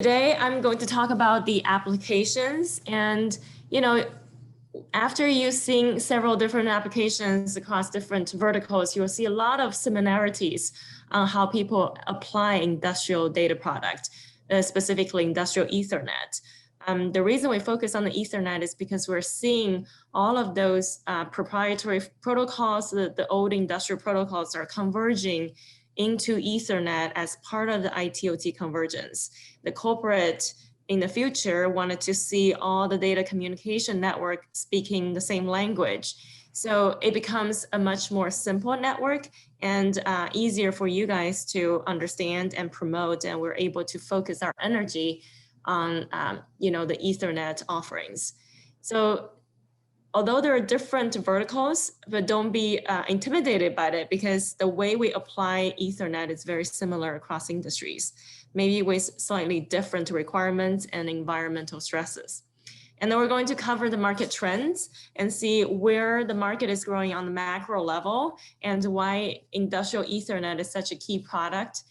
Today, I'm going to talk about the applications. And, after you've seen several different applications across different verticals, you'll see a lot of similarities on how people apply industrial data product, specifically industrial Ethernet. The reason we focus on the Ethernet is because we're seeing all of those proprietary protocols, the old industrial protocols are converging into Ethernet as part of the ITIOT convergence. The corporate in the future wanted to see all the data communication network speaking the same language. So it becomes a much more simple network and easier for you guys to understand and promote, and we're able to focus our energy on the Ethernet offerings. So although there are different verticals, but don't be intimidated by it, because the way we apply Ethernet is very similar across industries, maybe with slightly different requirements and environmental stresses. And then we're going to cover the market trends and see where the market is growing on the macro level and why industrial Ethernet is such a key product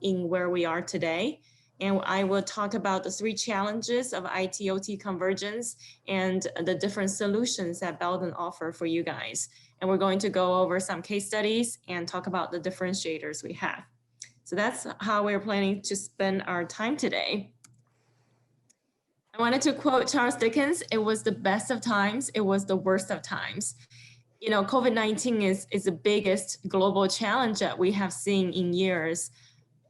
in where we are today. And I will talk about the 3 challenges of ITIOT convergence and the different solutions that Belden offer for you guys. And we're going to go over some case studies and talk about the differentiators we have. So that's how we're planning to spend our time today. I wanted to quote Charles Dickens: "It was the best of times, it was the worst of times." COVID-19 is the biggest global challenge that we have seen in years.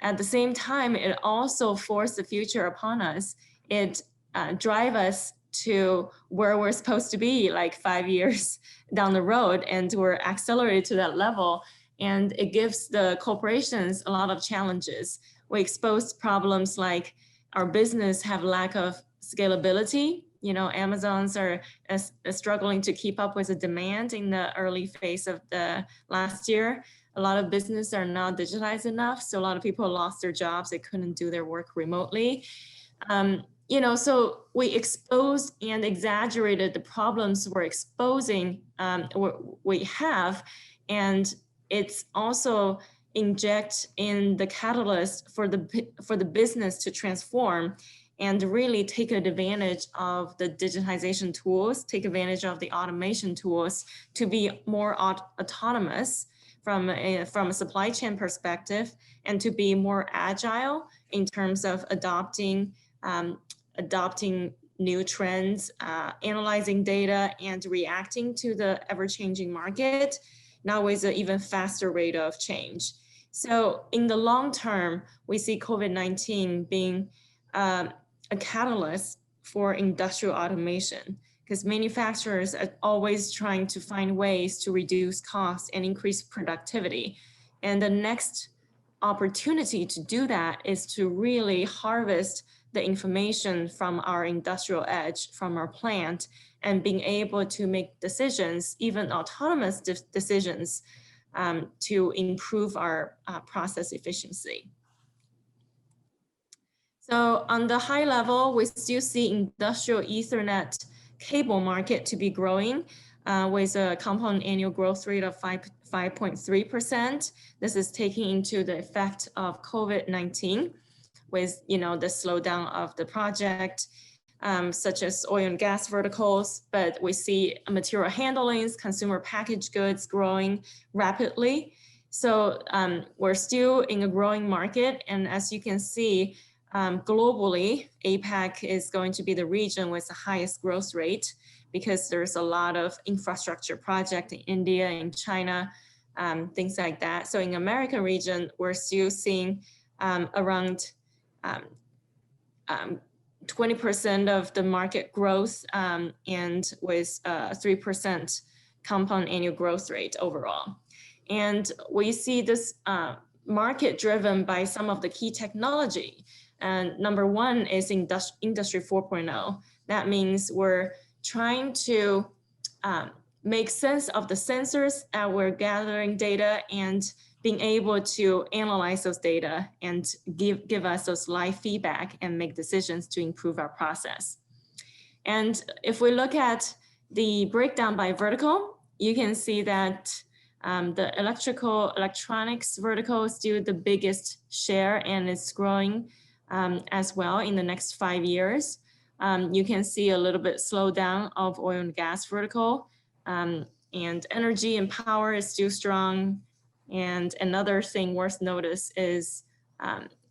At the same time, it also forced the future upon us. It drive us to where we're supposed to be like 5 years down the road, and we're accelerated to that level. And it gives the corporations a lot of challenges. We expose problems like our business have lack of scalability. Amazons are struggling to keep up with the demand in the early phase of the last year. A lot of businesses are not digitized enough, so a lot of people lost their jobs. They couldn't do their work remotely. So we exposed and exaggerated the problems we're exposing, we have, and it's also inject in the catalyst for the business to transform and really take advantage of the digitization tools, take advantage of the automation tools to be more autonomous from a supply chain perspective, and to be more agile in terms of adopting new trends, analyzing data, and reacting to the ever-changing market, now with an even faster rate of change. So in the long term, we see COVID-19 being a catalyst for industrial automation, because manufacturers are always trying to find ways to reduce costs and increase productivity. And the next opportunity to do that is to really harvest the information from our industrial edge, from our plant, and being able to make decisions, even autonomous decisions, to improve our process efficiency. So on the high level, we still see industrial Ethernet cable market to be growing with a compound annual growth rate of 5.3%. This is taking into the effect of COVID-19 with the slowdown of the project, such as oil and gas verticals, but we see material handlings, consumer packaged goods growing rapidly. So we're still in a growing market, and as you can see, globally, APAC is going to be the region with the highest growth rate, because there's a lot of infrastructure project in India and China, things like that. So in American region, we're still seeing around 20% of the market growth, and with 3% compound annual growth rate overall. And we see this market driven by some of the key technology. And number one is Industry 4.0. That means we're trying to make sense of the sensors that we're gathering data and being able to analyze those data and give us those live feedback and make decisions to improve our process. And if we look at the breakdown by vertical, you can see that the electronics vertical is still the biggest share, and it's growing as well in the next 5 years. You can see a little bit slowdown of oil and gas vertical, and energy and power is still strong. And another thing worth notice is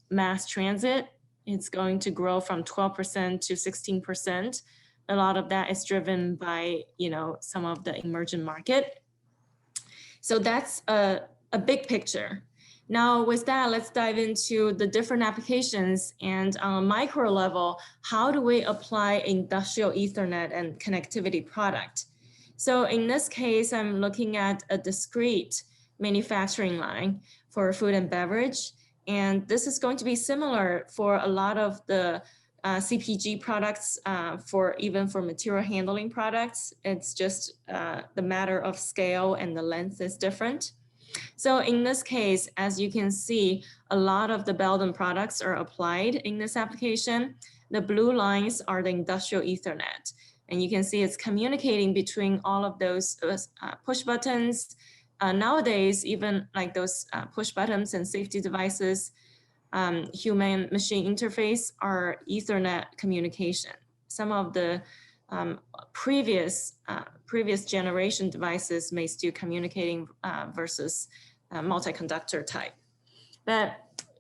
mass transit. It's going to grow from 12% to 16%. A lot of that is driven by, some of the emerging market. So that's a big picture. Now with that, let's dive into the different applications, and on a micro level, how do we apply industrial Ethernet and connectivity product? So in this case, I'm looking at a discrete manufacturing line for food and beverage. And this is going to be similar for a lot of the CPG products, even for material handling products. It's just the matter of scale and the length is different. So in this case, as you can see, a lot of the Belden products are applied in this application. The blue lines are the industrial Ethernet. And you can see it's communicating between all of those push buttons. Nowadays, even like those push buttons and safety devices, human-machine interface are Ethernet communication. Some of the previous generation devices may still communicating versus multi-conductor type. But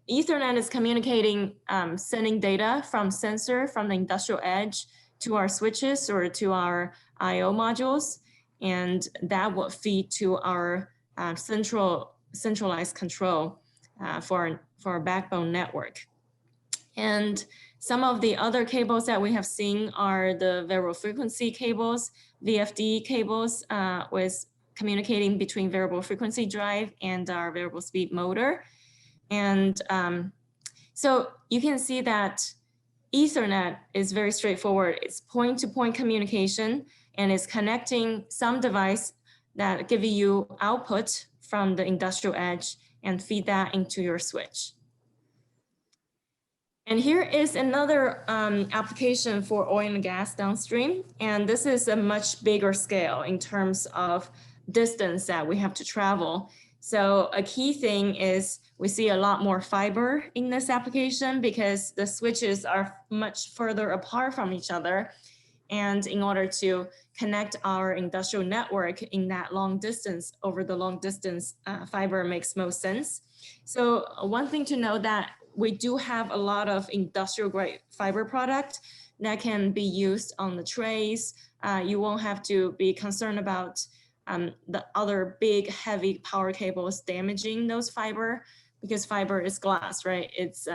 Ethernet is communicating, sending data from sensor from the industrial edge to our switches or to our I/O modules, and that will feed to our centralized control for our backbone network. And some of the other cables that we have seen are the variable frequency cables, VFD cables, with communicating between variable frequency drive and our variable speed motor. And so you can see that Ethernet is very straightforward. It's point-to-point communication, and it's connecting some device that give you output from the industrial edge and feed that into your switch. And here is another application for oil and gas downstream. And this is a much bigger scale in terms of distance that we have to travel. So a key thing is we see a lot more fiber in this application because the switches are much further apart from each other. And in order to connect our industrial network in that long distance, over the long distance, fiber makes most sense. So one thing to know that we do have a lot of industrial grade fiber product that can be used on the trays. You won't have to be concerned about the other big heavy power cables damaging those fiber, because fiber is glass, right? It's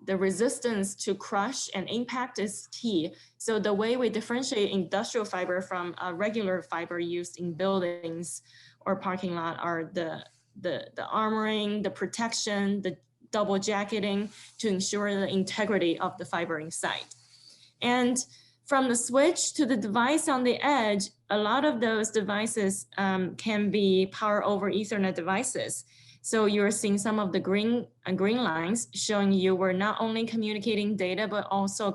the resistance to crush and impact is key. So the way we differentiate industrial fiber from regular fiber used in buildings or parking lot are the armoring, the protection, the double jacketing to ensure the integrity of the fiber inside. And from the switch to the device on the edge, a lot of those devices can be power over Ethernet devices. So you're seeing some of the green lines showing you we're not only communicating data, but also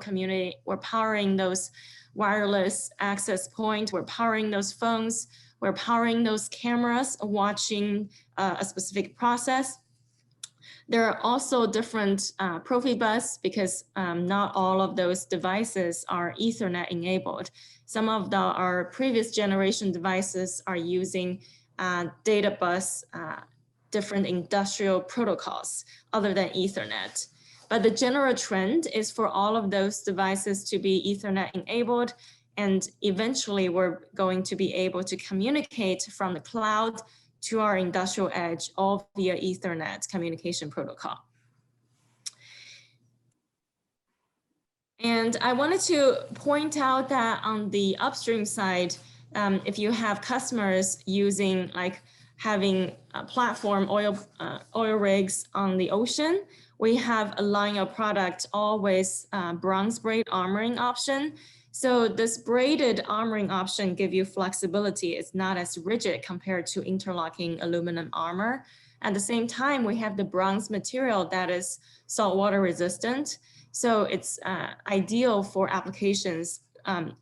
we're powering those wireless access points, we're powering those phones, we're powering those cameras watching a specific process. There are also different Profibus because not all of those devices are Ethernet enabled. Some of our previous generation devices are using data bus, different industrial protocols other than Ethernet. But the general trend is for all of those devices to be Ethernet enabled, and eventually we're going to be able to communicate from the cloud to our industrial edge, all via Ethernet communication protocol. And I wanted to point out that on the upstream side, if you have customers using having a platform oil rigs on the ocean, we have a line of product always bronze braid armoring option. So this braided armoring option give you flexibility. It's not as rigid compared to interlocking aluminum armor. At the same time, we have the bronze material that is saltwater resistant. So it's ideal for applications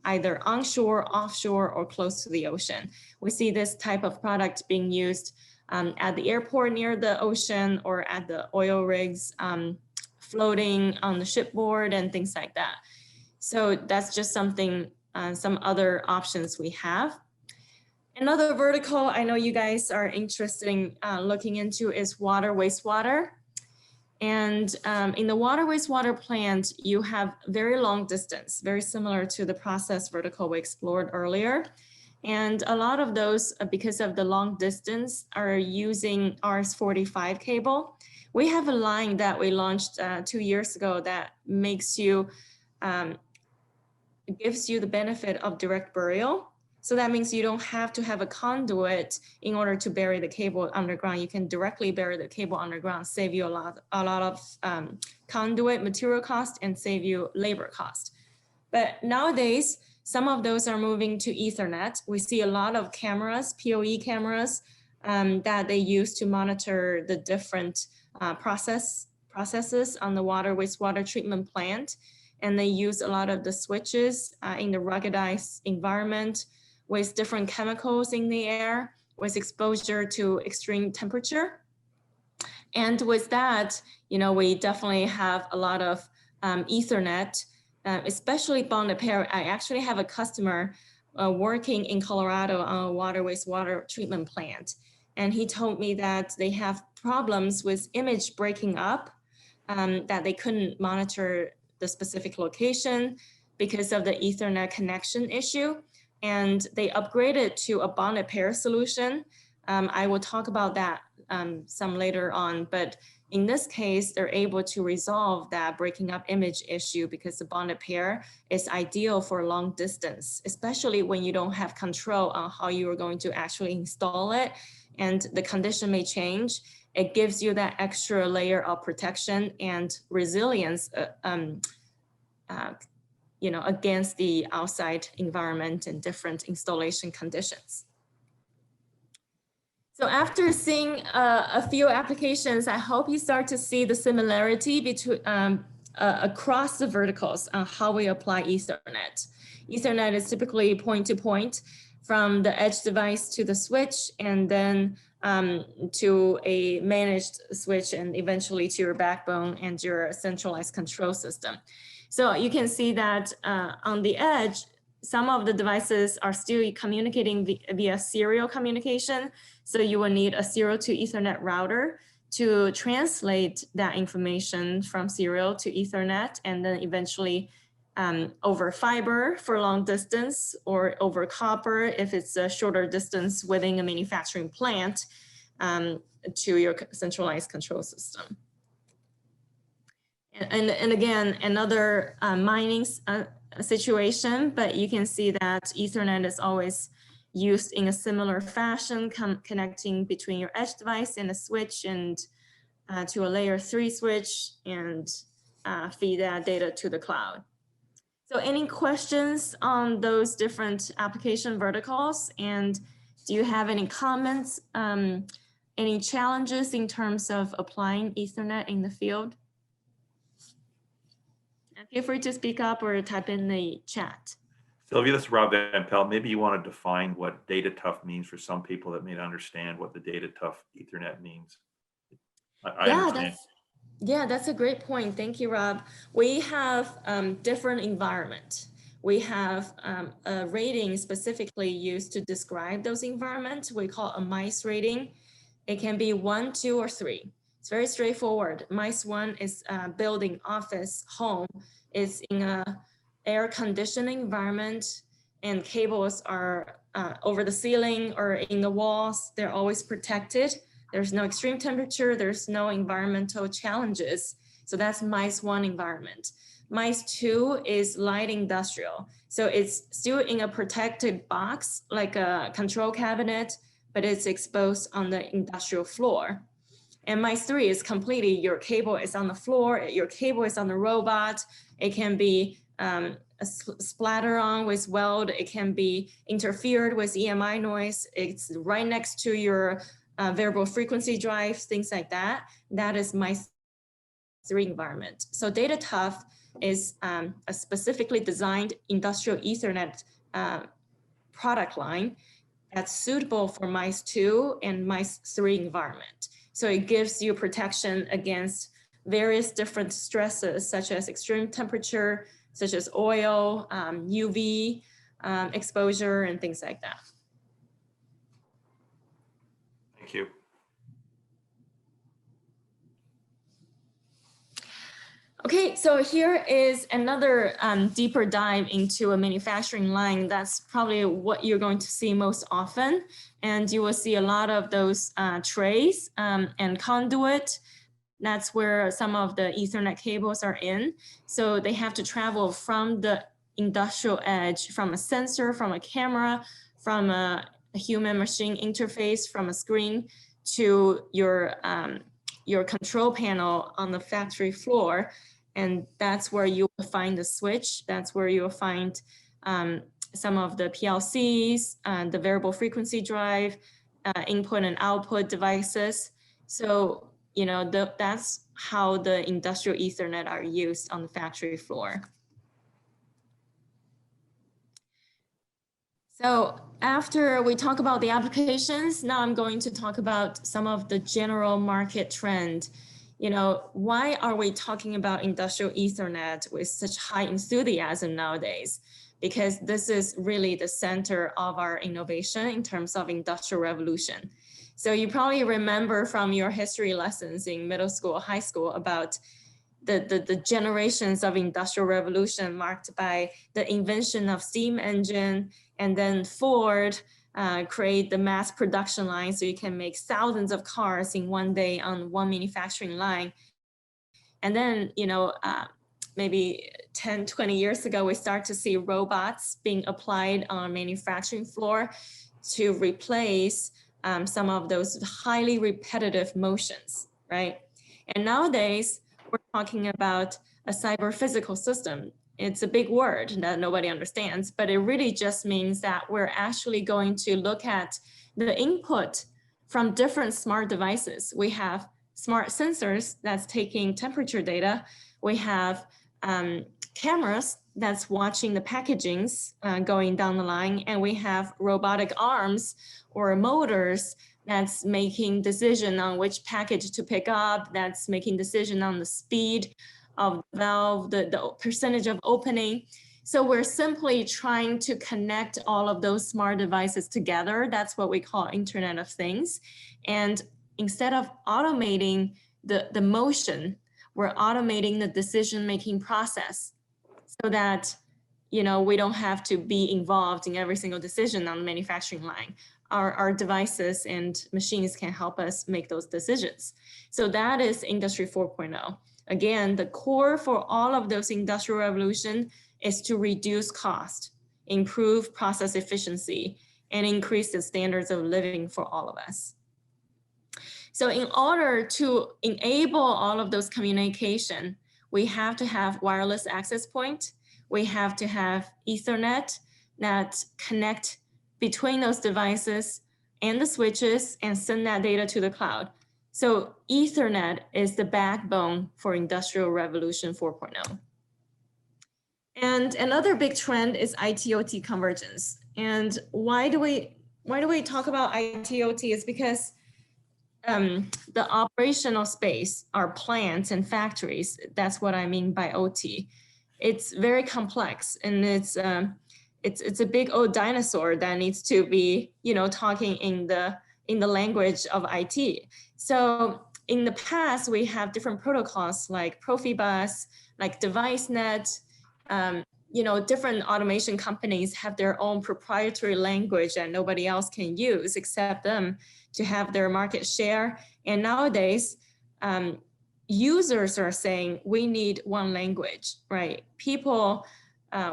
either onshore, offshore, or close to the ocean. We see this type of product being used at the airport near the ocean or at the oil rigs floating on the shipboard and things like that. So that's just something, some other options we have. Another vertical I know you guys are interested in looking into is water, wastewater. And in the water, wastewater plant, you have very long distance, very similar to the process vertical we explored earlier. And a lot of those, because of the long distance, are using RS-45 cable. We have a line that we launched 2 years ago that makes you, gives you the benefit of direct burial. So that means you don't have to have a conduit in order to bury the cable underground. You can directly bury the cable underground, save you a lot of conduit material cost and save you labor cost. But nowadays, some of those are moving to Ethernet. We see a lot of cameras, PoE cameras, that they use to monitor the different processes on the water wastewater treatment plant. And they use a lot of the switches in the ruggedized environment with different chemicals in the air, with exposure to extreme temperature. And with that, you know, we definitely have a lot of Ethernet, especially bonded pair. I actually have a customer working in Colorado on a water wastewater treatment plant. And he told me that they have problems with image breaking up, that they couldn't monitor the specific location because of the Ethernet connection issue. And they upgraded to a bonded pair solution. I will talk about that some later on, but in this case, they're able to resolve that breaking up image issue because the bonded pair is ideal for long distance, especially when you don't have control on how you are going to actually install it and the condition may change. It gives you that extra layer of protection and resilience you know, against the outside environment and different installation conditions. So after seeing a few applications, I hope you start to see the similarity between across the verticals on how we apply Ethernet. Ethernet is typically point-to-point from the edge device to the switch, and then to a managed switch, and eventually to your backbone and your centralized control system. So you can see that on the edge, some of the devices are still communicating via serial communication. So you will need a serial to Ethernet router to translate that information from serial to Ethernet, and then eventually over fiber for long distance, or over copper if it's a shorter distance within a manufacturing plant, to your centralized control system. And again, another mining situation, but you can see that Ethernet is always used in a similar fashion, connecting between your edge device and a switch, and to a layer 3 switch, and feed that data to the cloud. So any questions on those different application verticals? And do you have any comments, any challenges in terms of applying Ethernet in the field? And feel free to speak up or type in the chat. Sylvia, this is Rob Van Pelt. Maybe you want to define what data tough means for some people that may not understand what the data tough Ethernet means. I understand. Yeah, that's a great point. Thank you, Rob. We have different environment. We have a rating specifically used to describe those environments. We call a MICE rating. It can be 1, 2, or 3. It's very straightforward. MICE 1 is building, office, home. It's in a air conditioning environment, and cables are over the ceiling or in the walls. They're always protected. There's no extreme temperature. There's no environmental challenges. So that's MICE 1 environment. MICE 2 is light industrial. So it's still in a protected box, like a control cabinet, but it's exposed on the industrial floor. And MICE 3 is completely, your cable is on the floor, your cable is on the robot. It can be splatter on with weld. It can be interfered with EMI noise. It's right next to your variable frequency drives, things like that. That is MICE 3 environment. So data tough is a specifically designed industrial Ethernet product line that's suitable for MICE 2 and MICE 3 environment. So it gives you protection against various different stresses, such as extreme temperature, such as oil, UV exposure, and things like that. Thank you. Okay, so here is another deeper dive into a manufacturing line. That's probably what you're going to see most often. And you will see a lot of those trays and conduit. That's where some of the Ethernet cables are in. So they have to travel from the industrial edge, from a sensor, from a camera, from a human machine interface, from a screen to your control panel on the factory floor. And that's where you will find the switch. That's where you'll find some of the PLCs, the variable frequency drive, input and output devices. So, you know, that's how the industrial Ethernet are used on the factory floor. So after we talk about the applications, now I'm going to talk about some of the general market trend. You know, why are we talking about industrial Ethernet with such high enthusiasm nowadays? Because this is really the center of our innovation in terms of industrial revolution. So you probably remember from your history lessons in middle school, high school about the generations of industrial revolution marked by the invention of steam engine, and then Ford create the mass production line so you can make thousands of cars in one day on one manufacturing line. And then, you know, maybe 10, 20 years ago, we start to see robots being applied on a manufacturing floor to replace some of those highly repetitive motions, right? And nowadays, we're talking about a cyber physical system. It's a big word that nobody understands, but it really just means that we're actually going to look at the input from different smart devices. We have smart sensors that's taking temperature data. We have cameras that's watching the packagings going down the line. And we have robotic arms or motors that's making decision on which package to pick up, that's making decision on the speed of the valve, the percentage of opening. So we're simply trying to connect all of those smart devices together. That's what we call Internet of Things. And instead of automating the motion, we're automating the decision-making process so that, you know, we don't have to be involved in every single decision on the manufacturing line. Our devices and machines can help us make those decisions. So that is Industry 4.0. Again, the core for all of those industrial revolution is to reduce cost, improve process efficiency, and increase the standards of living for all of us. So in order to enable all of those communication, we have to have wireless access point. We have to have Ethernet that connect between those devices and the switches and send that data to the cloud. So Ethernet is the backbone for Industrial Revolution 4.0. And another big trend is ITIOT convergence. And why do we talk about ITIOT is because the operational space, our plants and factories, that's what I mean by OT. It's very complex, and it's a big old dinosaur that needs to be, you know, talking in the language of IT. So in the past, we have different protocols like Profibus, like DeviceNet. You know, different automation companies have their own proprietary language that nobody else can use except them to have their market share. And nowadays, users are saying we need one language, right? People,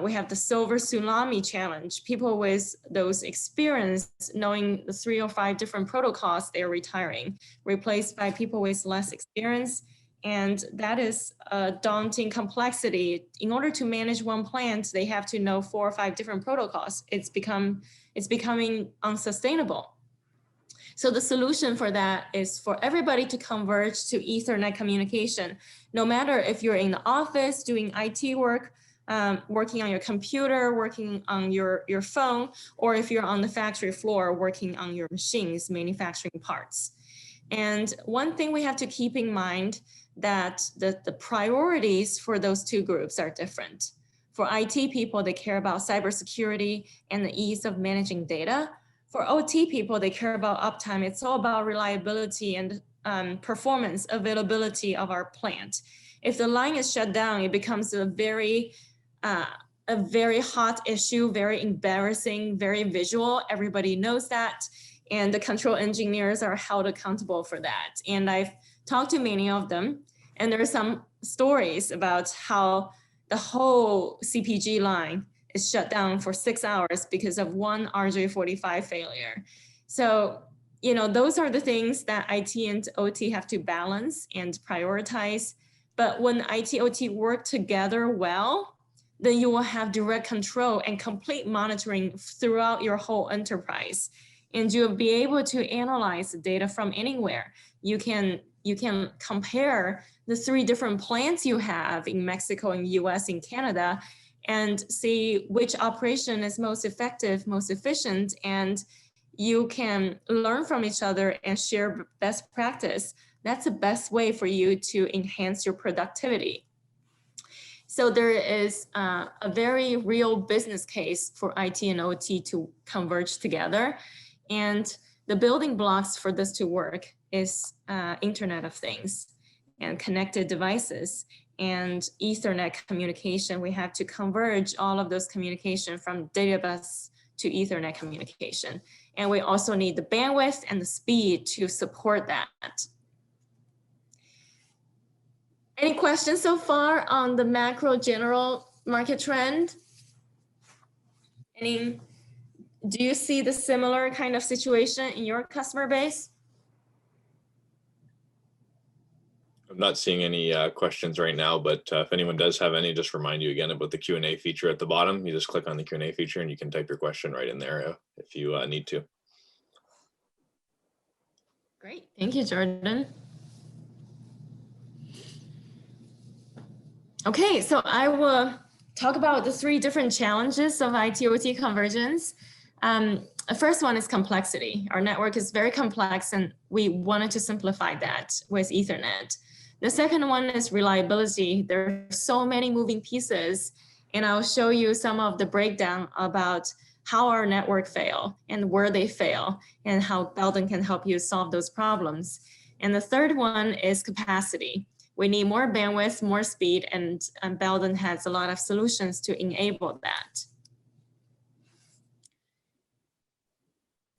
we have the silver tsunami challenge. People with those experience knowing the 3 or 5 different protocols, they're retiring, replaced by people with less experience. And that is a daunting complexity. In order to manage one plant, they have to know 4 or 5 different protocols. It's becoming unsustainable. So the solution for that is for everybody to converge to Ethernet communication, no matter if you're in the office doing IT work, working on your computer, working on your phone, or if you're on the factory floor working on your machines, manufacturing parts. And one thing we have to keep in mind that the priorities for those two groups are different. For IT people, they care about cybersecurity and the ease of managing data. For OT people, they care about uptime. It's all about reliability and performance, availability of our plant. If the line is shut down, it becomes a very hot issue, very embarrassing, very visual. Everybody knows that. And the control engineers are held accountable for that. And I've talked to many of them. And there are some stories about how the whole CPG line is shut down for 6 hours because of one RJ45 failure. So, you know, those are the things that IT and OT have to balance and prioritize. But when IT, OT work together well, then you will have direct control and complete monitoring throughout your whole enterprise. And you'll be able to analyze the data from anywhere. You can compare the 3 different plants you have in Mexico, in US, in Canada, and see which operation is most effective, most efficient, and you can learn from each other and share best practice. That's the best way for you to enhance your productivity. So there is a very real business case for IT and OT to converge together. And the building blocks for this to work is Internet of Things and connected devices and Ethernet communication. We have to converge all of those communication from data bus to Ethernet communication. And we also need the bandwidth and the speed to support that. Any questions so far on the macro general market trend? Do you see the similar kind of situation in your customer base? I'm not seeing any questions right now, but if anyone does have any, just remind you again about the Q&A feature at the bottom. You just click on the Q&A feature and you can type your question right in there if you need to. Great, thank you, Jordan. Okay, so I will talk about the 3 different challenges of IT/OT convergence. The first one is complexity. Our network is very complex and we wanted to simplify that with Ethernet. The second one is reliability. There are so many moving pieces, and I'll show you some of the breakdown about how our network fail and where they fail and how Belden can help you solve those problems. And the third one is capacity. We need more bandwidth, more speed, and Belden has a lot of solutions to enable that.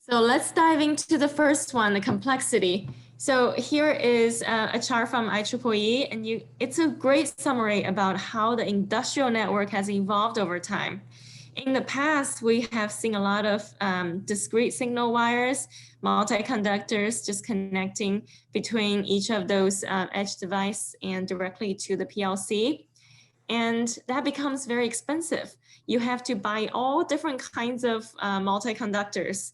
So let's dive into the first one, the complexity. So here is a chart from IEEE, and it's a great summary about how the industrial network has evolved over time. In the past, we have seen a lot of discrete signal wires, multi-conductors just connecting between each of those edge device and directly to the PLC. And that becomes very expensive. You have to buy all different kinds of multi-conductors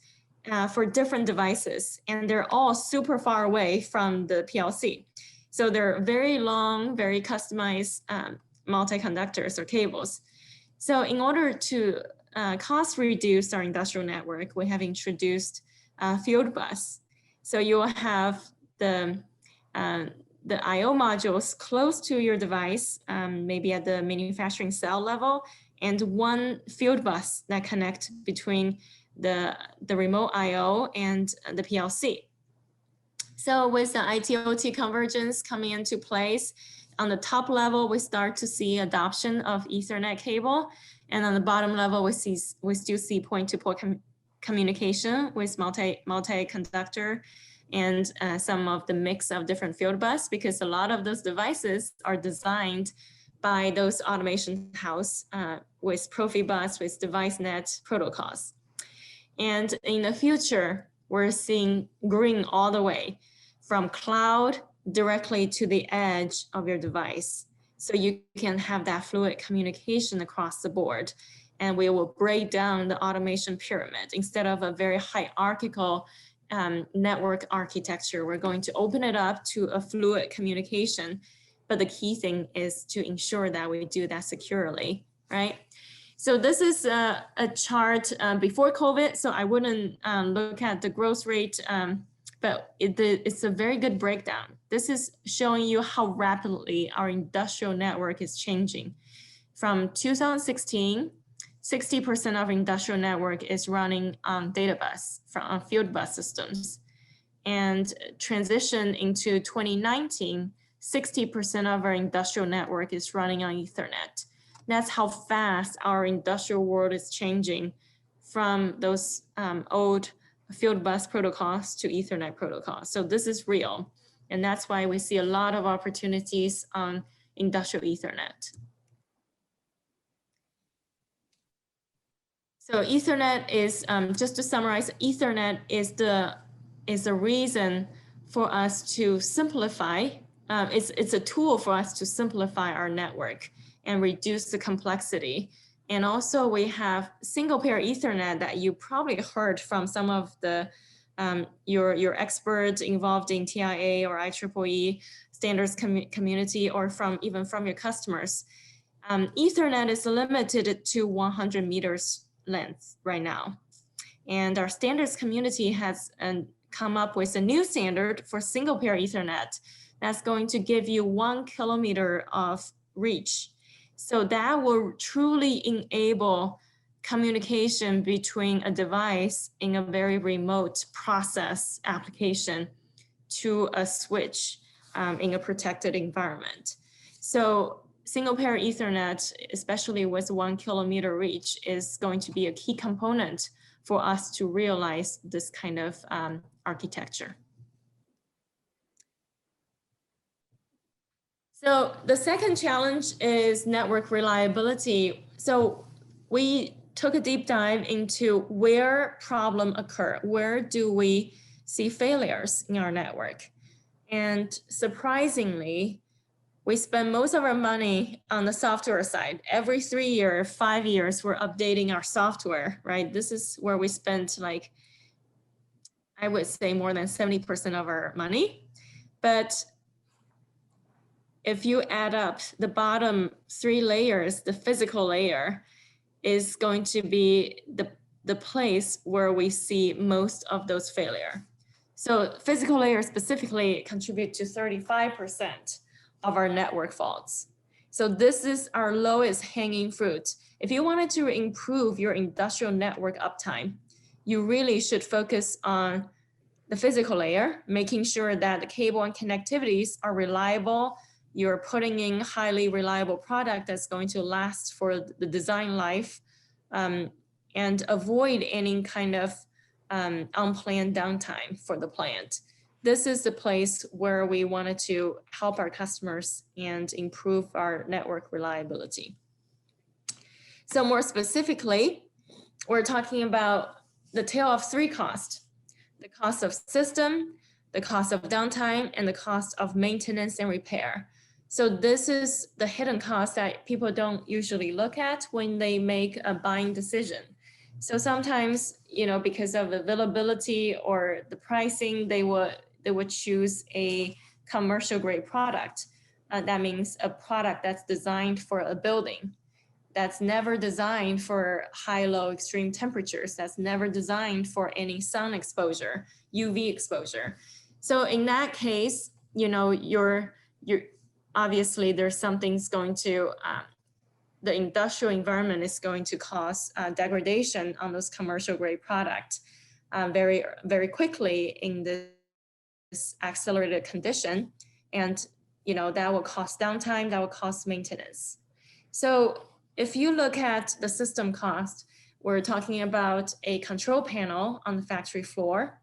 for different devices, and they're all super far away from the PLC. So they're very long, very customized multi-conductors or cables. So in order to cost reduce our industrial network, we have introduced field bus. So you will have the I/O modules close to your device, maybe at the manufacturing cell level, and one field bus that connect between the remote I/O and the PLC. So with the IT/OT convergence coming into place, on the top level, we start to see adoption of Ethernet cable. And on the bottom level, we still see point-to-point communication with multi-conductor and some of the mix of different field bus, because a lot of those devices are designed by those automation house with Profibus, with DeviceNet protocols. And in the future, we're seeing green all the way from cloud directly to the edge of your device. So you can have that fluid communication across the board. And we will break down the automation pyramid. Instead of a very hierarchical network architecture, we're going to open it up to a fluid communication. But the key thing is to ensure that we do that securely, right? So this is a chart before COVID, so I wouldn't look at the growth rate but it's a very good breakdown. This is showing you how rapidly our industrial network is changing. From 2016, 60% of industrial network is running on data bus, on field bus systems. And transition into 2019, 60% of our industrial network is running on Ethernet. That's how fast our industrial world is changing from those old field bus protocols to Ethernet protocols. So this is real. And that's why we see a lot of opportunities on industrial Ethernet. So Ethernet is, just to summarize, Ethernet is the reason for us to simplify. It's a tool for us to simplify our network and reduce the complexity. And also we have single pair Ethernet that you probably heard from some of the your experts involved in TIA or IEEE standards community, or even from your customers. Ethernet is limited to 100 meters length right now. And our standards community has come up with a new standard for single pair Ethernet that's going to give you 1 kilometer of reach. So that will truly enable communication between a device in a very remote process application to a switch in a protected environment. So single pair Ethernet, especially with 1 kilometer reach, is going to be a key component for us to realize this kind of architecture. So the second challenge is network reliability. So we took a deep dive into where problems occur. Where do we see failures in our network? And surprisingly, we spend most of our money on the software side. Every 3 years, 5 years, we're updating our software, right? This is where we spend, like, I would say more than 70% of our money. But if you add up the bottom 3 layers, the physical layer is going to be the place where we see most of those failures. So physical layer specifically contribute to 35% of our network faults. So this is our lowest hanging fruit. If you wanted to improve your industrial network uptime, you really should focus on the physical layer, making sure that the cable and connectivities are reliable. You're putting in highly reliable product that's going to last for the design life, and avoid any kind of unplanned downtime for the plant. This is the place where we wanted to help our customers and improve our network reliability. So more specifically, we're talking about the tale of 3 costs: the cost of system, the cost of downtime, and the cost of maintenance and repair. So this is the hidden cost that people don't usually look at when they make a buying decision. So sometimes, you know, because of availability or the pricing, they would choose a commercial grade product. That means a product that's designed for a building, that's never designed for high-low extreme temperatures, that's never designed for any sun exposure, UV exposure. So in that case, you know, you're obviously there's something's going to, the industrial environment is going to cause degradation on those commercial grade products very, very quickly in this accelerated condition. And, you know, that will cost downtime, that will cost maintenance. So if you look at the system cost, we're talking about a control panel on the factory floor,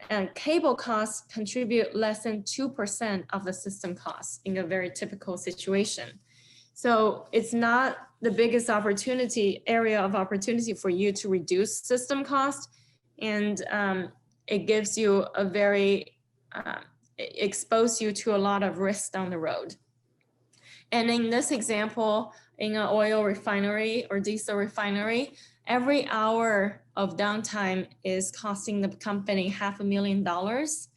and cable costs contribute less than 2% of the system costs in a very typical situation. So it's not the biggest area of opportunity for you to reduce system cost. And it gives you a very, expose you to a lot of risks down the road. And in this example, in an oil refinery or diesel refinery, every hour of downtime is costing the company $500,000,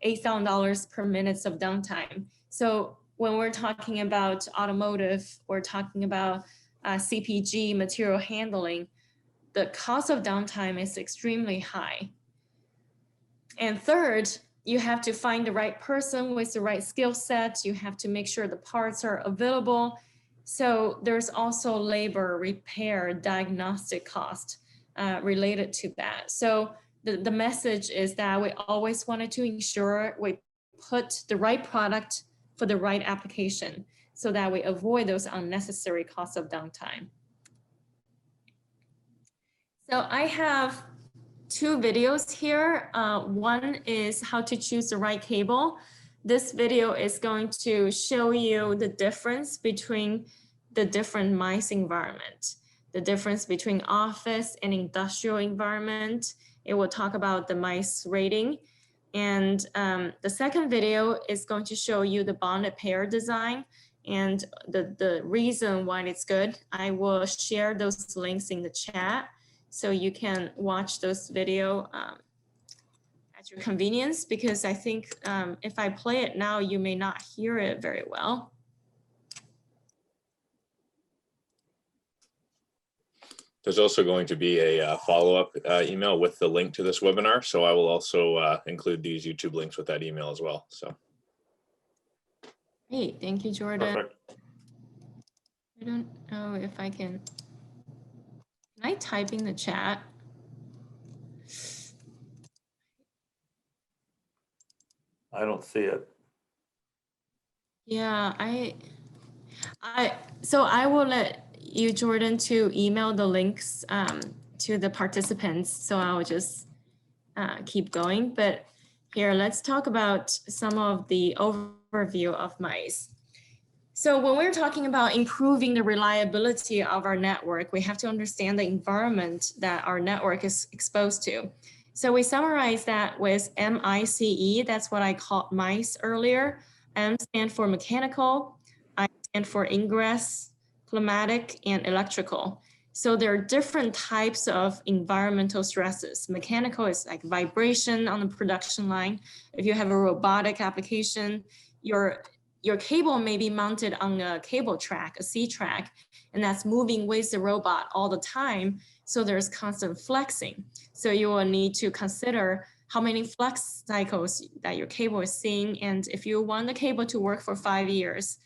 $8,000 per minute of downtime. So when we're talking about automotive, we're talking about CPG, material handling, the cost of downtime is extremely high. And third, you have to find the right person with the right skill set. You have to make sure the parts are available. So there's also labor, repair, diagnostic cost related to that. So the message is that we always wanted to ensure we put the right product for the right application so that we avoid those unnecessary costs of downtime. So I have two videos here. One is how to choose the right cable. This video is going to show you the difference between the different mice environment, the difference between office and industrial environment. It will talk about the mice rating. And the second video is going to show you the bonded pair design and the reason why it's good. I will share those links in the chat so you can watch those video at your convenience, because I think if I play it now, you may not hear it very well. There's also going to be a follow-up email with the link to this webinar. So I will also include these YouTube links with that email as well. So. Great, thank you, Jordan. Perfect. I don't know if I can I type in the chat? I don't see it. Yeah, so I will let you, Jordan, to email the links to the participants. So I'll just keep going. But here, let's talk about some of the overview of mice. So when we're talking about improving the reliability of our network, we have to understand the environment that our network is exposed to. So we summarize that with MICE. That's what I called mice earlier. M stand for mechanical, I stand for ingress, climatic, and electrical. So there are different types of environmental stresses. Mechanical is like vibration on the production line. If you have a robotic application, your cable may be mounted on a cable track, a C-track, and that's moving with the robot all the time. So there's constant flexing. So you will need to consider how many flex cycles that your cable is seeing. And if you want the cable to work for 5 years,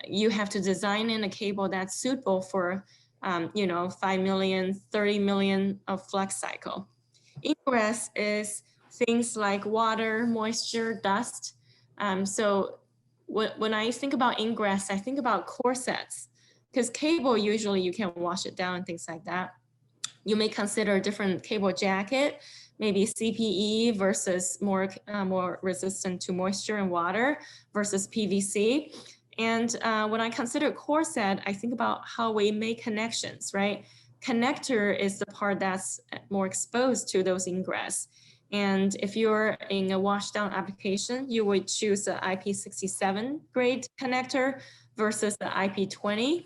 you have to design in a cable that's suitable for 5 million, 30 million of flex cycle. Ingress is things like water, moisture, dust. So when I think about ingress, I think about corsets, because cable, usually you can wash it down and things like that. You may consider a different cable jacket, maybe CPE versus more resistant to moisture and water versus PVC. And when I consider corset, I think about how we make connections, right? Connector is the part that's more exposed to those ingress. And if you're in a washdown application, you would choose the IP67 grade connector versus the IP20.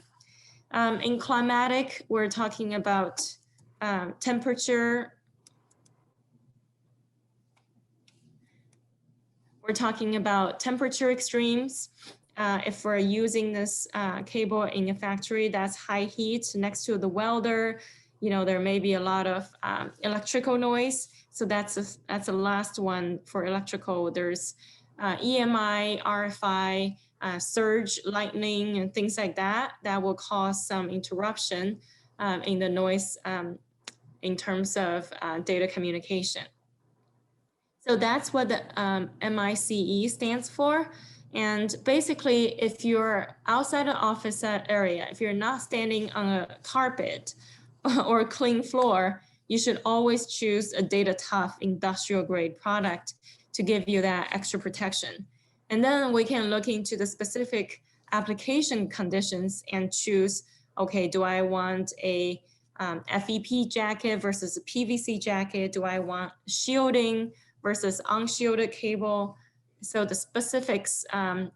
In climatic, we're talking about temperature. We're talking about temperature extremes. If we're using this cable in a factory that's high heat next to the welder, there may be a lot of electrical noise. So that's the last one for electrical. There's EMI, RFI, surge, lightning, and things like that will cause some interruption in the noise in terms of data communication. So that's what the MICE stands for. And basically, if you're outside the office area, if you're not standing on a carpet or a clean floor, you should always choose a data tough industrial grade product to give you that extra protection. And then we can look into the specific application conditions and choose, okay, do I want a FEP jacket versus a PVC jacket? Do I want shielding versus unshielded cable? So the specifics will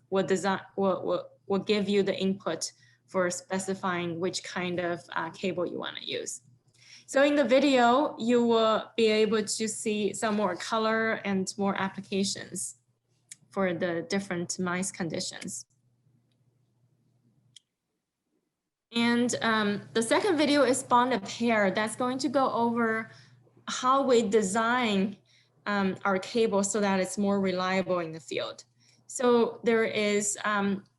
give you the input for specifying which kind of cable you want to use. So in the video, you will be able to see some more color and more applications for the different mice conditions. And the second video is bonded pair. That's going to go over how we design our cable so that it's more reliable in the field. So there is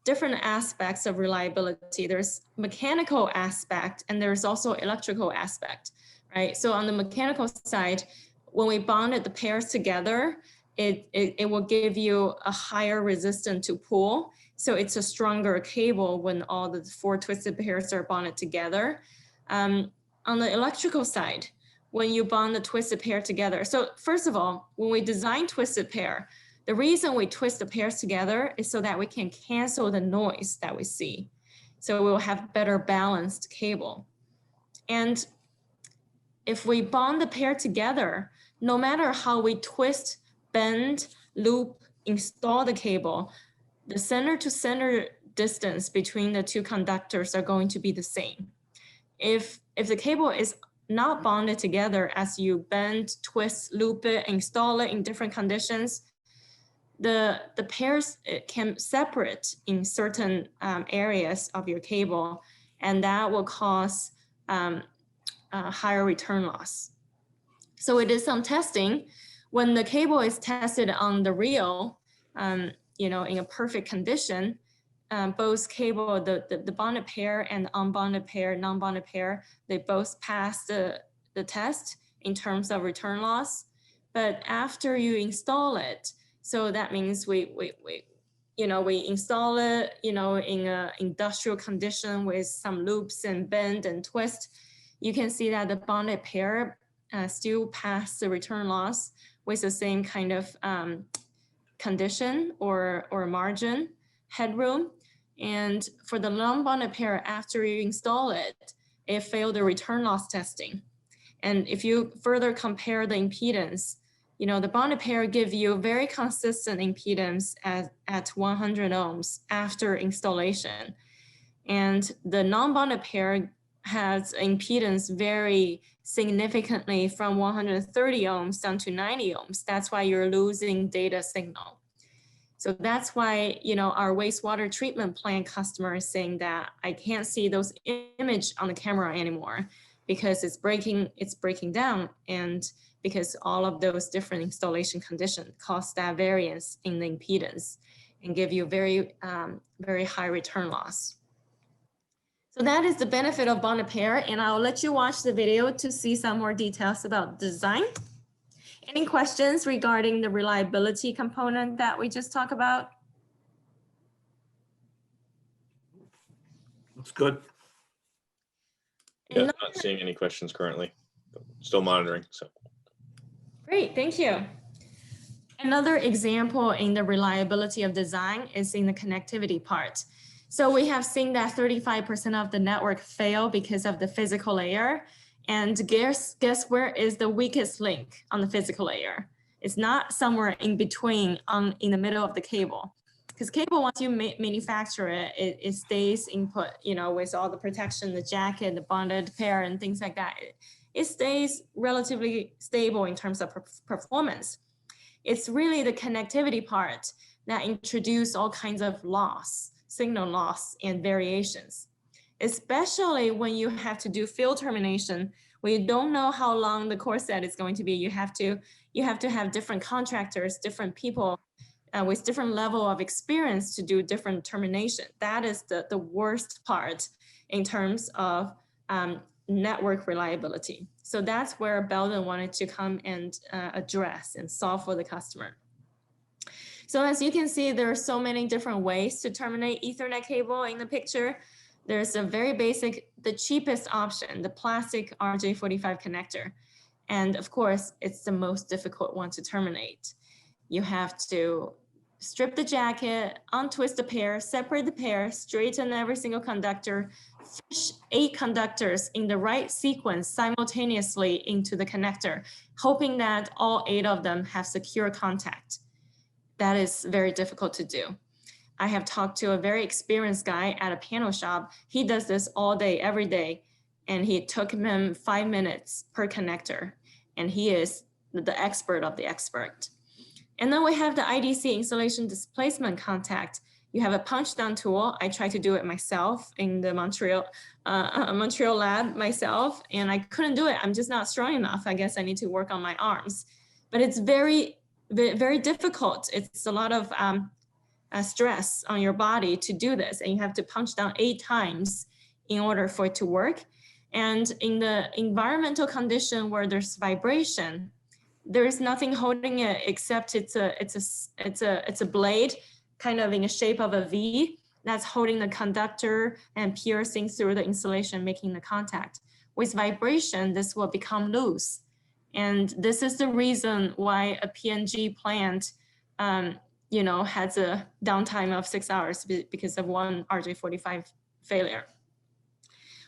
different aspects of reliability. There's mechanical aspect and there's also electrical aspect, right? So on the mechanical side, when we bonded the pairs together, it will give you a higher resistance to pull. So it's a stronger cable when all the 4 twisted pairs are bonded together. On the electrical side, when you bond the twisted pair together. So first of all, when we design twisted pair, the reason we twist the pairs together is so that we can cancel the noise that we see. So we'll have better balanced cable. And if we bond the pair together, no matter how we twist, bend, loop, install the cable, the center to center distance between the 2 conductors are going to be the same. If the cable is not bonded together as you bend, twist, loop it, install it in different conditions, the pairs can separate in certain areas of your cable, and that will cause higher return loss. So we did some testing. When the cable is tested on the reel, you know, in a perfect condition, both cable, the bonded pair and unbonded pair, non-bonded pair, they both pass the test in terms of return loss. But after you install it, so that means we install it, you know, in an industrial condition with some loops and bend and twist, you can see that the bonded pair still pass the return loss with the same kind of condition or margin headroom. And for the non-bonded pair, after you install it, it failed the return loss testing. And if you further compare the impedance, you know, the bonded pair give you very consistent impedance at 100 ohms after installation. And the non-bonded pair has impedance vary significantly from 130 ohms down to 90 ohms. That's why you're losing data signal. So that's why, you know, our wastewater treatment plant customer is saying that I can't see those image on the camera anymore because it's breaking down, and because all of those different installation conditions cause that variance in the impedance and give you very, very high return loss. So that is the benefit of bonded pair, and I'll let you watch the video to see some more details about design. Any questions regarding the reliability component that we just talked about? That's good. Yeah, not seeing any questions currently. Still monitoring, so. Great, thank you. Another example in the reliability of design is in the connectivity part. So we have seen that 35% of the network fail because of the physical layer. And guess where is the weakest link on the physical layer? It's not somewhere in between in the middle of the cable. Because cable, once you manufacture it, it stays input, you know, with all the protection, the jacket, the bonded pair and things like that. It stays relatively stable in terms of performance. It's really the connectivity part that introduce all kinds of loss, signal loss and variations. Especially when you have to do field termination, where you don't know how long the core set is going to be. You have to have different contractors, different people with different level of experience to do different termination. That is the worst part in terms of network reliability. So that's where Belden wanted to come and address and solve for the customer. So as you can see, there are so many different ways to terminate Ethernet cable in the picture. There's a very basic, the cheapest option, the plastic RJ45 connector. And of course, it's the most difficult one to terminate. You have to strip the jacket, untwist the pair, separate the pair, straighten every single conductor, fish 8 conductors in the right sequence simultaneously into the connector, hoping that all 8 of them have secure contact. That is very difficult to do. I have talked to a very experienced guy at a panel shop. He does this all day, every day, and it took him 5 minutes per connector, and he is the expert of the expert. And then we have the IDC, installation displacement contact. You have a punch down tool. I tried to do it myself in the Montreal lab myself, and I couldn't do it. I'm just not strong enough. I guess I need to work on my arms. but it's very, very difficult. It's a lot of stress on your body to do this, and you have to punch down 8 times in order for it to work. And in the environmental condition where there's vibration, there's nothing holding it except it's a blade kind of in the shape of a V that's holding the conductor and piercing through the insulation, making the contact. With vibration, this will become loose. And this is the reason why a PNG plant, has a downtime of 6 hours because of one RJ45 failure.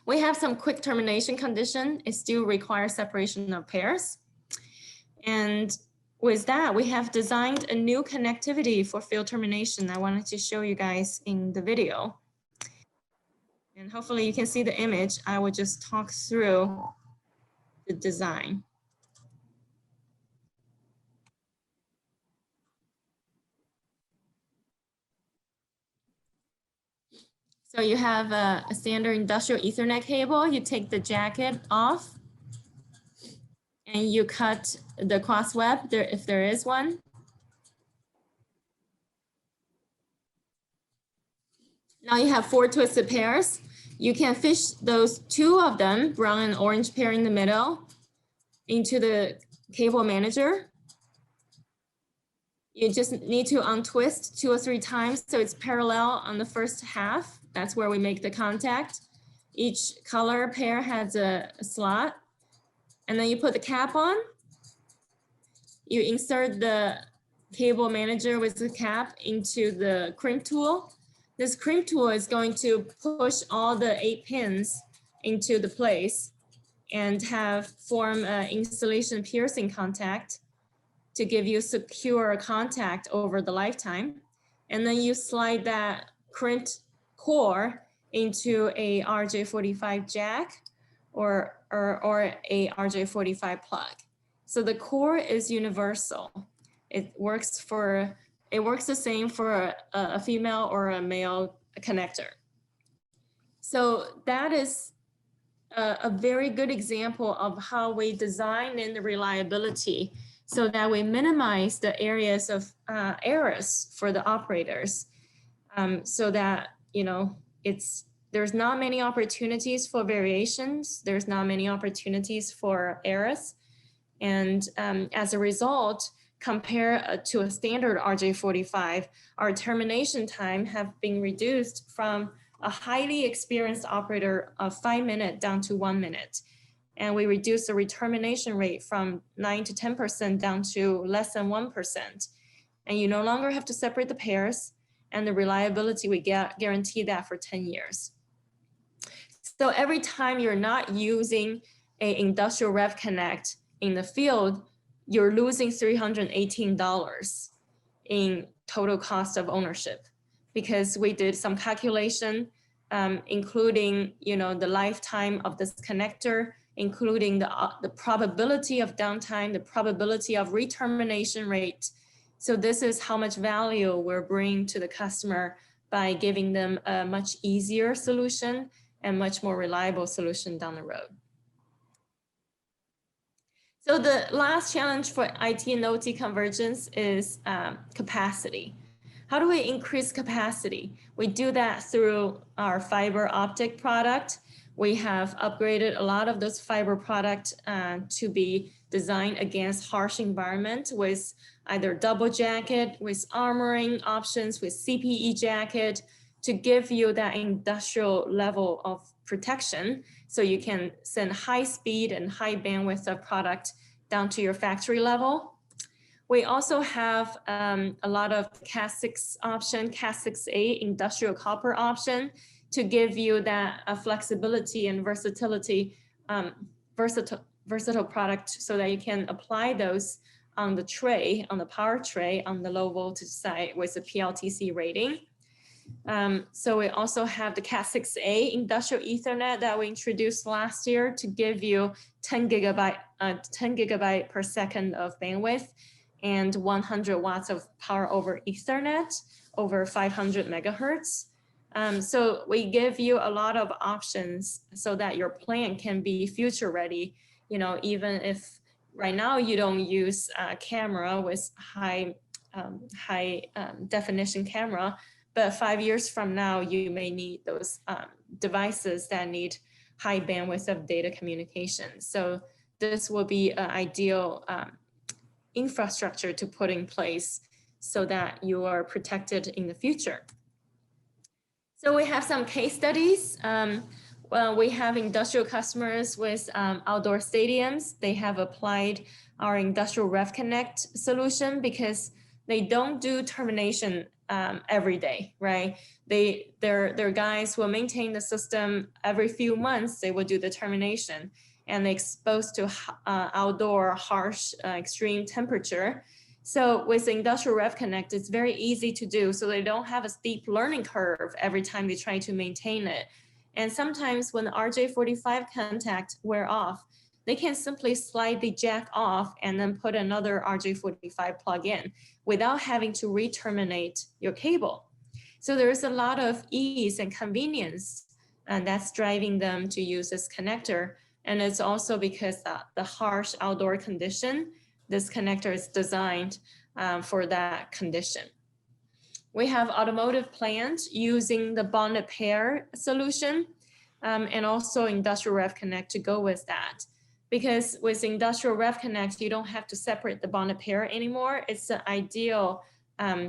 We have some quick termination condition. It still requires separation of pairs. And with that, we have designed a new connectivity for field termination. I wanted to show you guys in the video. And hopefully you can see the image. I will just talk through the design. So you have a standard industrial Ethernet cable. You take the jacket off and you cut the cross web there if there is one. Now you have 4 twisted pairs. You can fish those 2 of them, brown and orange pair in the middle, into the cable manager. You just need to untwist 2 or 3 times so it's parallel on the first half. That's where we make the contact. Each color pair has a slot. And then you put the cap on. You insert the cable manager with the cap into the crimp tool. This crimp tool is going to push all the 8 pins into the place and form an insulation piercing contact to give you secure contact over the lifetime. And then you slide that crimped core into a RJ45 jack or a RJ45 plug. So the core is universal. It works the same for a female or a male connector. So that is a very good example of how we design in the reliability so that we minimize the areas of errors for the operators, so that, there's not many opportunities for variations. There's not many opportunities for errors. And as a result, compared to a standard RJ45, our termination time have been reduced from a highly experienced operator of 5 minutes down to 1 minute. And we reduced the retermination rate from 9 to 10% down to less than 1%. And you no longer have to separate the pairs, and the reliability, we guarantee that for 10 years. So every time you're not using an industrial rev connect in the field, you're losing $318 in total cost of ownership, because we did some calculation, including the lifetime of this connector, including the probability of downtime, the probability of retermination rate. So this is how much value we're bringing to the customer by giving them a much easier solution and much more reliable solution down the road. So the last challenge for IT and OT convergence is capacity. How do we increase capacity? We do that through our fiber optic product. We have upgraded a lot of those fiber product to be designed against harsh environment with either double jacket, with armoring options, with CPE jacket, to give you that industrial level of protection so you can send high speed and high bandwidth of product down to your factory level. We also have a lot of Cat6 option, Cat6A industrial copper option to give you that flexibility and versatility, versatile product so that you can apply those on the tray, on the power tray, on the low voltage side with a PLTC rating. So we also have the Cat6A industrial Ethernet that we introduced last year to give you 10 gigabyte per second of bandwidth and 100 watts of power over Ethernet over 500 megahertz. So we give you a lot of options so that your plant can be future ready, even if right now you don't use a camera with high definition camera, but 5 years from now, you may need those devices that need high bandwidth of data communication. So this will be an ideal infrastructure to put in place so that you are protected in the future. So we have some case studies. Well, we have industrial customers with outdoor stadiums. They have applied our industrial Ref Connect solution because they don't do termination every day, right? Their guys will maintain the system every few months. They will do the termination, and they're exposed to outdoor harsh extreme temperature. So with Industrial Ref Connect, it's very easy to do. So they don't have a steep learning curve every time they try to maintain it. And sometimes when the RJ45 contact wear off, they can simply slide the jack off and then put another RJ45 plug in without having to re-terminate your cable. So there's a lot of ease and convenience, and that's driving them to use this connector. And it's also because the harsh outdoor condition, this connector is designed for that condition. We have automotive plants using the bonded pair solution and also Industrial Ref Connect to go with that. Because with Industrial Ref Connect, you don't have to separate the bonded pair anymore. It's the ideal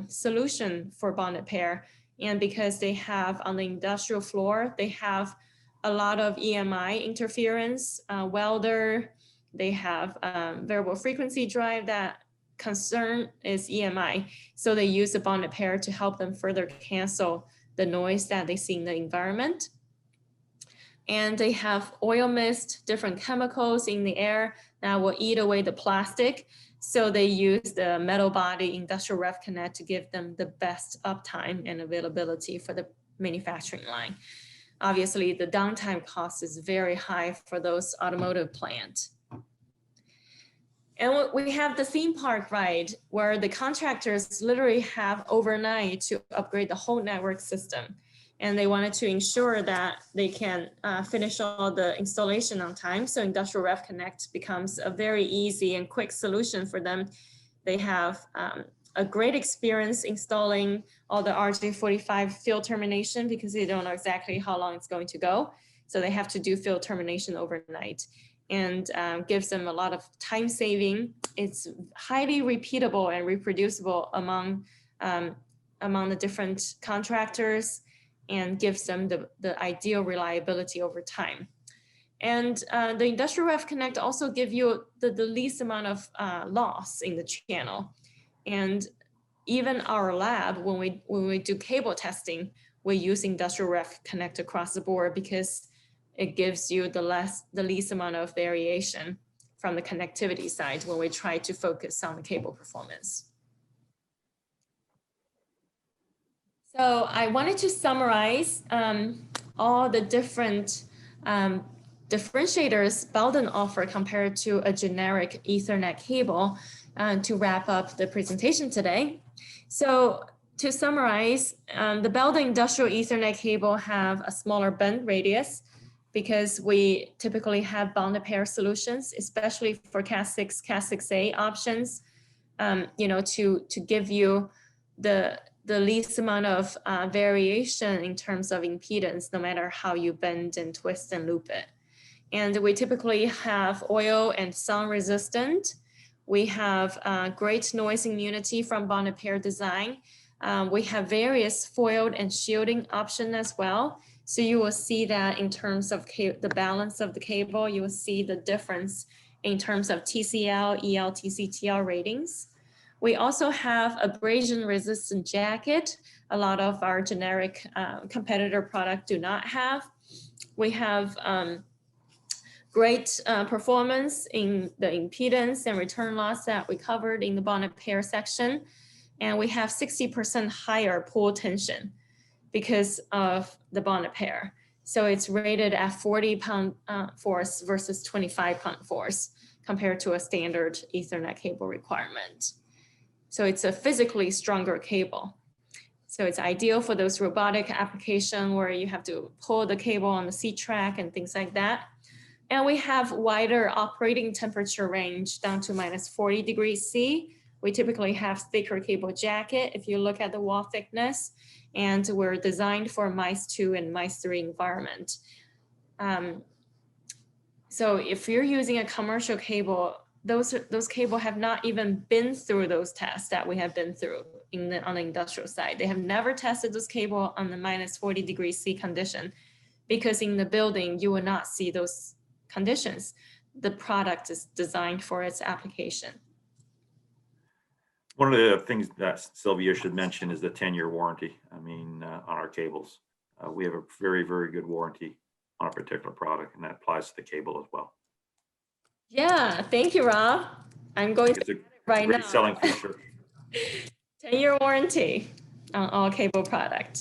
solution for bonded pair. And because they have on the industrial floor, they have a lot of EMI interference, welder, they have variable frequency drive. That concern is EMI. So they use the bonded pair to help them further cancel the noise that they see in the environment. And they have oil mist, different chemicals in the air that will eat away the plastic. So they use the metal body Industrial Ref Connect to give them the best uptime and availability for the manufacturing line. Obviously, the downtime cost is very high for those automotive plants. And we have the theme park ride where the contractors literally have overnight to upgrade the whole network system. And they wanted to ensure that they can finish all the installation on time. So Industrial Ref Connect becomes a very easy and quick solution for them. They have a great experience installing all the RJ45 field termination because they don't know exactly how long it's going to go. So they have to do field termination overnight, and gives them a lot of time saving. It's highly repeatable and reproducible among the different contractors, and gives them the ideal reliability over time. And the Industrial Ref Connect also give you the least amount of loss in the channel. And even our lab, when we do cable testing, we use Industrial Ref Connect across the board because it gives you the least amount of variation from the connectivity side when we try to focus on the cable performance. So I wanted to summarize all the different differentiators Belden offer compared to a generic Ethernet cable to wrap up the presentation today. So to summarize, the Belden industrial Ethernet cable have a smaller bend radius because we typically have bonded pair solutions, especially for Cat6, Cat6A options, to give you the least amount of variation in terms of impedance, no matter how you bend and twist and loop it. And we typically have oil and sun resistant. We have great noise immunity from bonded pair design. We have various foiled and shielding options as well. So you will see that in terms of the balance of the cable, you will see the difference in terms of TCL, EL, TCTL ratings. We also have abrasion resistant jacket. A lot of our generic competitor product do not have. We have great performance in the impedance and return loss that we covered in the bonded pair section. And we have 60% higher pull tension because of the bonded pair. So it's rated at 40 pound force versus 25 pound force compared to a standard Ethernet cable requirement. So it's a physically stronger cable. So it's ideal for those robotic applications where you have to pull the cable on the seat track and things like that. And we have wider operating temperature range down to -40°C. We typically have thicker cable jacket if you look at the wall thickness, and we're designed for MICE 2 and MICE 3 environment. So if you're using a commercial cable, those cable have not even been through those tests that we have been through on the industrial side. They have never tested those cable on the -40°C condition, because in the building, you will not see those conditions. The product is designed for its application. One of the things that Sylvia should mention is the 10-year warranty. I mean, on our cables, we have a very, very good warranty on a particular product, and that applies to the cable as well. Yeah, thank you, Rob. I'm going It's to a right great now. selling feature. 10-year warranty on all cable products.